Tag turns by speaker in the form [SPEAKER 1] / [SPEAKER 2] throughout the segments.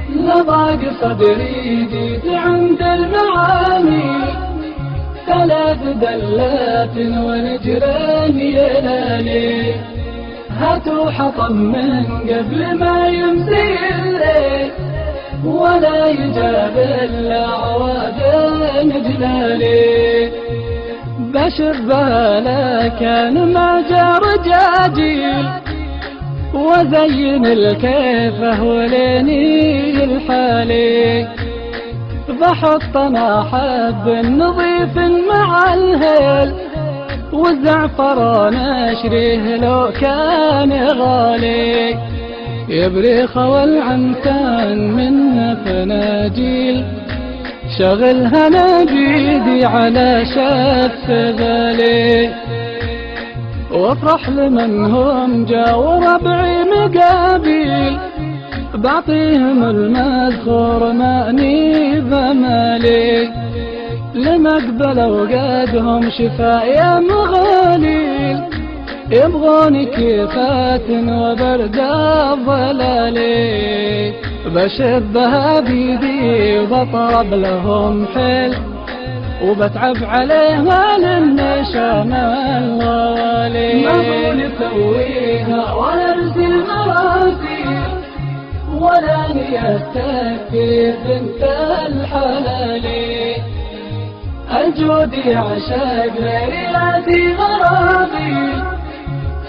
[SPEAKER 1] لضاق صدري جيت عند المعاني، 3 دلات ونجران يلالي، هاتوا حطم من قبل ما يمسي الليل، ولا يجاب إلا عواد جلالي. بشبها لكان ما جا رجاجيل، وزين الكيفه وليني الحالي، بحط انا حب نظيف مع الهيل، والزعفران اشريه لو كان غالي، يبريخ والعنتان من فناجيل، شغلها نجيدي على شف بالي، وافرح لمن هم جا وربعي مقابيل، بعطيهم المذخور ماني بمالي، لمقبل وقادهم شفايا مغاليل، يبغون كيفات وبرد الظلالي، بشبها بيدي وبطرب لهم حيل، وبتعب عليها للنشام والوالي، ما بقول اسويها ولا ارسل مراسيل، ولا نيتكفي بنت الحلالي، الجودي عشاق غيري لا في غرابي،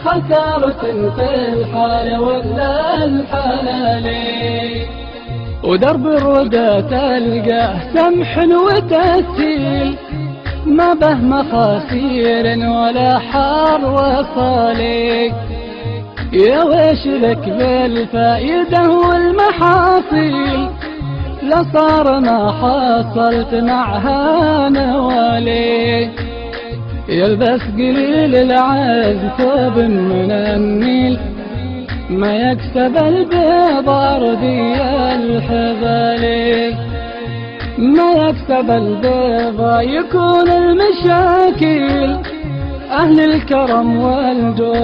[SPEAKER 1] خسارة في الحال ولا الحلالي، ودرب الردى تلقاه سمح وتسهيل، ما به مخاسير ولا حار وصالي، يا ويش لك بالفائدة والمحاصيل، لصار ما حصلت معها نوالي، يلبس قليل العز ثوب من النيل، ما يكسب البيض أرضي الحبالي، ما يكسب البيض يكون المشاكل، أهل الكرم والجود